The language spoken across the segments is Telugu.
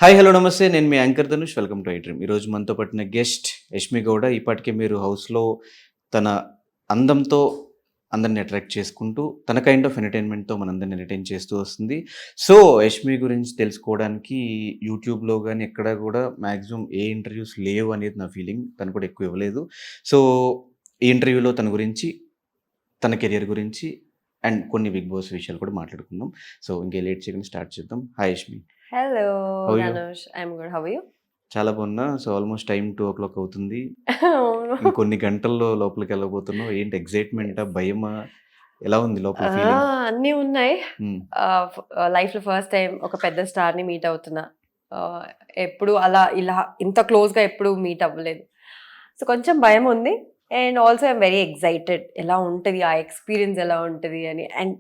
హాయ్ హలో నమస్తే నేను మీ anchor Dhanush welcome to I dream. ఈరోజు మనతో పట్టిన గెస్ట్ యష్మి గౌడ. ఇప్పటికే మీరు హౌస్లో తన అందంతో అందరిని అట్రాక్ట్ చేసుకుంటూ తన కైండ్ ఆఫ్ ఎంటర్టైన్మెంట్తో మనందరిని ఎంటర్టైన్ చేస్తూ వస్తుంది. సో యష్మి గురించి తెలుసుకోవడానికి యూట్యూబ్లో కానీ ఎక్కడ కూడా మ్యాక్సిమం ఏ ఇంటర్వ్యూస్ లేవు అనేది నా ఫీలింగ్. తను కూడా ఎక్కువ ఇవ్వలేదు. సో ఈ ఇంటర్వ్యూలో తన గురించి, తన కెరియర్ గురించి అండ్ కొన్ని బిగ్ బాస్ విషయాలు కూడా మాట్లాడుకుందాం. సో ఇంకే లేట్ చేయకుండా స్టార్ట్ చేద్దాం. Hi Yashmi. Hello, How are you? Dhanush. I'm good. How are you? చాలా బాగున్నా. సో ఆల్మోస్ట్ టైం 2:00 అవుతుంది. అవును. ఇంకొన్ని గంటల్లో లోపలికి వెళ్ళబోతున్నావు. ఏంటి ఎక్సైట్మెంటా? భయమా? ఎలా ఉంది లోపల ఆ! ఫీలింగ్? అన్నీ ఉన్నాయి. హ్మ్. లైఫ్‌లో ఫస్ట్ టైం ఒక పెద్ద స్టార్‌ని మీట్ అవుతున్నా. ఎప్పుడు అలా ఇలా ఇంత క్లోజ్‌గా ఎప్పుడు మీట్ అవ్వలేదు. సో కొంచెం భయం ఉంది. And also I'm very excited. ఎలా ఉంటది? ఆ ఎక్స్‌పీరియన్స్ ఎలా ఉంటది అని. అండ్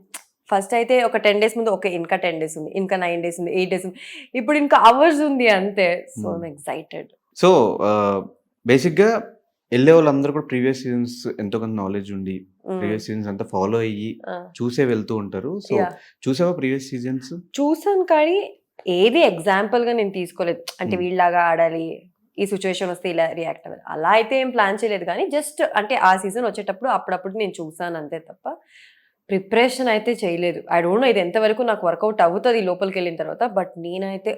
ఫస్ట్ అయితే ఒక 10 డేస్ ముందు ఓకే. ఇంకా 10 డేస్ ఉంది. ఇంకా 9 డేస్ ఉంది. 8 డేస్ ఉంది. ఇప్పుడు ఇంకా అవర్స్ ఉంది అంతే. So I'm excited. సో బేసిక్‌గా ఎళ్ళే వాళ్ళందరూ కూడా ప్రీవియస్ సీజన్స్ ఎంతో కొంత నాలెడ్జ్ ఉండి, ప్రీవియస్ సీజన్స్ అంతా ఫాలో అయ్యి చూసే వెళ్తూ ఉంటారు. So yeah! చూసావా ప్రీవియస్ సీజన్స్? చూసాను కానీ ఏది ఎగ్జాంపుల్‌గా నేను తీసుకోలేదు. అంటే వీళ్ళలాగా ఆడాలి. ఈ సిట్యుయేషన్ వస్తే ఇలా రియాక్ట్ అవ్వాలి. అలా అయితే ఏం ప్లాన్ చేయలేదు కానీ జస్ట్ అంటే ఆ సీజన్ వచ్చేటప్పుడు అప్పుడప్పుడు నేను చూసాను అంతే తప్ప ప్రిపరేషన్ అయితే చేయలేదు. ఐ డోంట్ నో ఇది ఎంతవరకు నాకు వర్కౌట్ అవుతది లోపలికెళ్ళిన తర్వాత. బట్ నేనైతే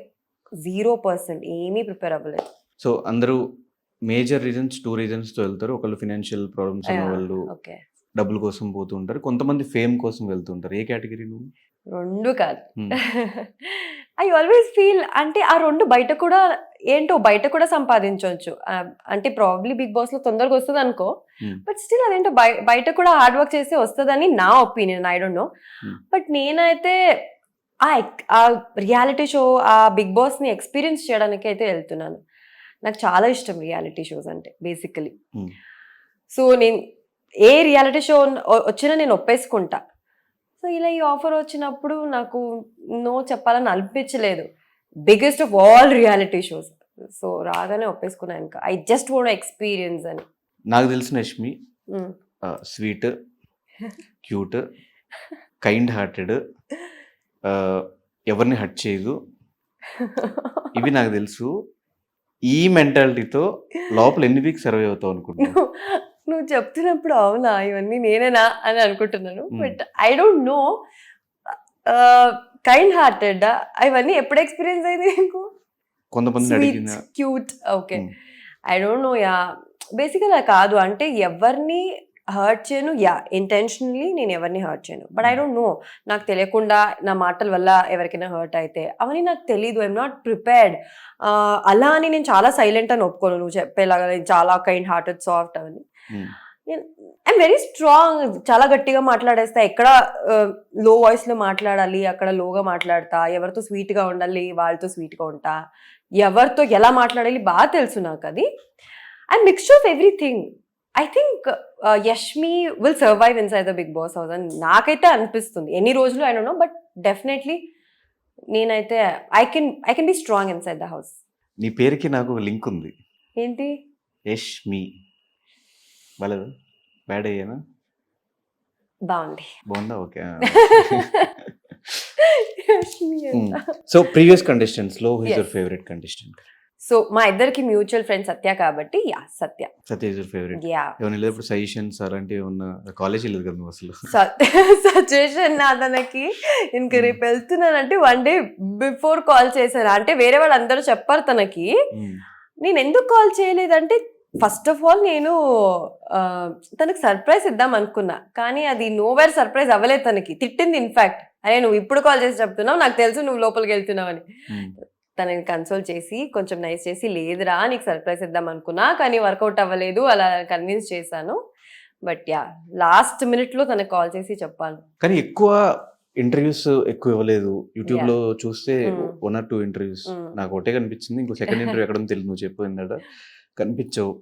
0% ఏమీ ప్రిపేర్ అవ్వలేదు. సో అందరూ మేజర్ రీజన్స్ 2 రీజన్స్‌తో వెళ్తారు. ఒకళ్ళు ఫైనాన్షియల్ ప్రాబ్లమ్స్ ఉన్నవాళ్ళు ఓకే. డబ్బుల కోసం పోతూ ఉంటారు. కొంతమంది ఫేమ్ కోసం వెళ్తూ ఉంటారు. ఏ కేటగిరీ నువ్వు? 2 కాదు. హ్మ్. ఐ ఆల్వేస్ ఫీల్ అంటే ఆ 2 బయట కూడా ఏంటో బయట కూడా సంపాదించొచ్చు. అంటే ప్రాబబ్లీ బిగ్ బాస్‌లో తొందరగా వస్తదనుకో. హ్మ్. బట్ స్టిల్ అదేంటో బయట కూడా హార్డ్ వర్క్ చేస్తే వస్తదని నా ఒపీనియన్. I don't no. హ్మ్. బట్ నేనైతే ఆ రియాలిటీ షో, ఆ బిగ్ బాస్‌ని ఎక్స్‌పీరియన్స్ చేయడానికి అయితే వెళ్తున్నాను. నాకు చాలా ఇష్టం రియాలిటీ షోస్ అంటే బేసికల్లీ. హ్మ్. సో నేను ఏ రియాలిటీ షో వచ్చినా నేను ఒప్పేసుకుంటా. సో ఇలా ఈ ఆఫర్ వచ్చినప్పుడు నాకు నో చెప్పాలని అనిపించలేదు. Biggest of all reality shows. So రాగానే ఒప్పేసుకున్నా ఇంకా. ఐ జస్ట్ వాంట్ ఎక్స్‌పీరియన్స్ అని. నాకు తెలిసిన యష్మి హ్మ్. స్వీట్, క్యూట్, కైండ్ హార్టెడ్, ఎవరిని హర్ట్ చేయదు. ఇవి నాకు తెలుసు. ఈ మెంటాలిటీతో లోపల ఎన్ని వీక్స్ సర్వైవ్ అవుతావు అనుకుంటున్నావు? నువ్వు చెప్తున్నప్పుడు అవునా ఇవన్నీ నేనేనా అని అనుకుంటున్నాను. Hmm. But I don't know. Kind హార్టెడా ఇవన్నీ ఎప్పుడు ఎక్స్‌పీరియన్స్ అయింది నీకు? కొంతమందిని స్వీట్, అడిగిన cute. Okay. Hmm. I don't know. Yeah! బేసికల్‌గా కాదు. అంటే ఎవరిని హర్ట్ చేయను. యాహ్! ఇంటెన్షనల్లీ నేను ఎవరిని హర్ట్ చేయను. But I don't no. నాకు తెలియకుండా నా మాటల వల్ల ఎవరికైనా హర్ట్ అయితే అవన్నీ నాకు తెలీదు. I'm not prepared. అలా అని నేను చాలా సైలెంట్ అని ఒప్పుకోను. నువ్వు చెప్పేలాగా నేను చాలా కైండ్ హార్టెడ్, సాఫ్ట్ అవన్నీ. హ్మ్. I'm very strong. చాలా గట్టిగా మాట్లాడేస్తా. ఎక్కడ లో వాయిస్‌లో మాట్లాడాలి, అక్కడ లోగా మాట్లాడతా. ఎవరితో స్వీట్‌గా ఉండాలి, వాళ్ళతో స్వీట్‌గా ఉంటా. ఎవరితో ఎలా మాట్లాడాలి తెలుసు నాకది. And mixture of everything. I think Yashmi will survive inside the Bigg Boss house అని నాకైతే అనిపిస్తుంది. ఎన్ని రోజులు I don't know. But definitely నేనైతే I can be strong inside the house. నీ పేరుకి నాకు ఒక లింక్ ఉంది. ఏంటి? యష్మి. బాలేదా? బ్యాడ్ అయ్యానా? బావుంది. బాగుందా? ఓకే. యష్మి అంట. సో ప్రీవియస్ కంటెస్టెంట్స్‌లో who is your Yes. Favourite contestant? So మా ఇద్దరికి మ్యూచువల్ ఫ్రెండ్ సత్య కాబట్టి సత్య. సత్య ఇస్ యువర్ ఫేవరెట్. యాహ్! ఏమైనా వెళ్ళేటప్పుడు సజెషన్స్ అలాంటివి ఏమన్నా? కాలేజ్ వెళ్ళదు కదా నువ్వు అసలు. సజెషన్ తనకి ఇంక రేపు వెళ్తున్నానంటే 1 డే బిఫోర్ కాల్ చేశాను. అంటే వేరే వాళ్ళందరూ చెప్పారు తనకి. నేను ఎందుకు కాల్ చేయలేదంటే ఫస్ట్ ఆఫ్ ఆల్ నేను తనకి సర్ప్రైజ్ ఇద్దాం అనుకున్నా. కానీ అది నోవేర్ సర్ప్రైజ్ అవ్వలేదు తనకి. తిట్టింది ఇన్‌ఫాక్ట్. అరే నువ్వు ఇప్పుడు కాల్ చేసి చెప్తున్నావు. నాకు తెలుసు నువ్వు లోపలికి వెళ్తున్నావని. తనని కన్సోల్ చేసి కొంచెం నైస్ చేసి లేదురా నీకు సర్ప్రైజ్ ఇద్దాం అనుకున్నా కానీ వర్కౌట్ అవ్వలేదు అలా కన్విన్స్ చేశాను. But yeah! లాస్ట్ మినిట్‌లో తనకి కాల్ చేసి చెప్పాను. కానీ ఎక్కువ ఇంటర్వ్యూస్ ఎక్కువ ఇవ్వలేదు. యూట్యూబ్‌లో చూస్తే 1 ఆర్ 2 ఇంటర్వ్యూస్. నాకు ఒకటే కనిపించింది. ఇంకో సెకండ్ ఇంటర్వ్యూ ఎక్కడుందో తెలీదు. నువ్వు చెప్పు ఇందాక. కనిపించవు.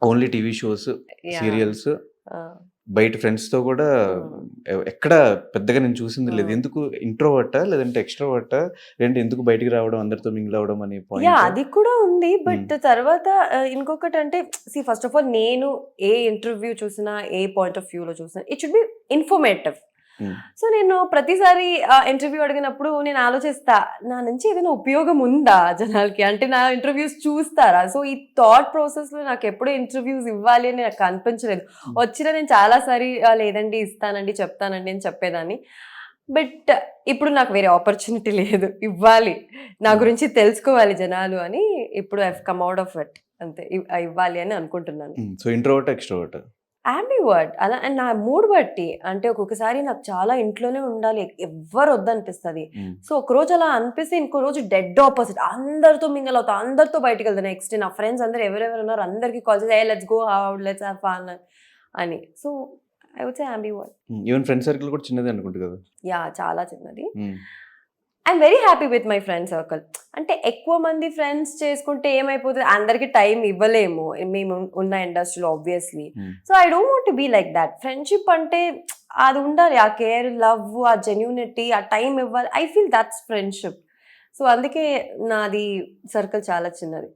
Only TV shows, yeah! Serials, ఆ! బయట ఫ్రెండ్స్‌తో కూడా ఎక్కడ పెద్దగా నేను చూసింది లేదు. ఎందుకు ఇంట్రోవర్టా? లేదంటే ఎక్స్‌ట్రోవర్టా? లేదంటే ఎందుకు బయటికి రావడం, అందరితో మింగిల్ అవ్వడం అనే యాహ్! పాయింటా? అది కూడా ఉంది. బట్ తర్వాత ఇంకొకటంటే ఫస్ట్ ఆఫ్ ఆల్ నేను ఏ ఇంటర్వ్యూ చూసినా, ఏ పాయింట్ ఆఫ్ వ్యూలో చూసినా it should be informative. So నేను ప్రతిసారి ఇంటర్వ్యూ అడిగినప్పుడు నేను ఆలోచిస్తా, నా నుంచి ఏదైనా ఉపయోగం ఉందా జనాలకి, అంటే నా ఇంటర్వ్యూస్ చూస్తారా. సో ఈ థాట్ ప్రాసెస్ లో నాకు ఎప్పుడూ ఇంటర్వ్యూస్ ఇవ్వాలి అని నాకు అనిపించలేదు. వచ్చినా నేను చాలాసారి లేదండి ఇస్తానండి చెప్తానండి అని చెప్పేదాన్ని. బట్ ఇప్పుడు నాకు వేరే ఆపర్చునిటీ లేదు, ఇవ్వాలి, నా గురించి తెలుసుకోవాలి జనాలు అని ఇప్పుడు I come out of it, అంతే. ఇవ్వాలి అని అనుకుంటున్నాను. So introvert extrovert? యాంబివర్ట్ అలా, అండ్ నా మూడ్ బట్టి. అంటే ఒక్కొక్కసారి నాకు చాలా ఇంట్లోనే ఉండాలి, ఎవ్వరు వద్దనిపిస్తుంది. సో ఒక రోజు అలా అనిపిస్తే ఇంకో రోజు డెడ్ ఆపోజిట్, అందరితో మింగల్ అవుతా, అందరితో బయటకు వెళ్తాను. నెక్స్ట్ నా ఫ్రెండ్స్ అందరు ఎవరెవరు ఉన్నారు అందరికి కాల్ చేసి let's go out, let's have fun అని. So I would say ambivert. Even friend circle కూడా చిన్నది అనుకుంటా కదా? యా, చాలా చిన్నది. I'm very happy with my friend circle. అంటే ఎక్కువ మంది ఫ్రెండ్స్ చేసుకుంటే ఏమైపోతుంది, అందరికి టైం ఇవ్వలేము మేము ఉన్న ఇండస్ట్రీలో obviously. So I don't want to be like that. Friendship అంటే అది ఉండాలి, ఆ కేర్, లవ్, ఆ జెన్యూనిటీ, ఆ టైం ఇవ్వాలి. I feel that's friendship. So అందుకే నాది సర్కిల్ చాలా చిన్నది.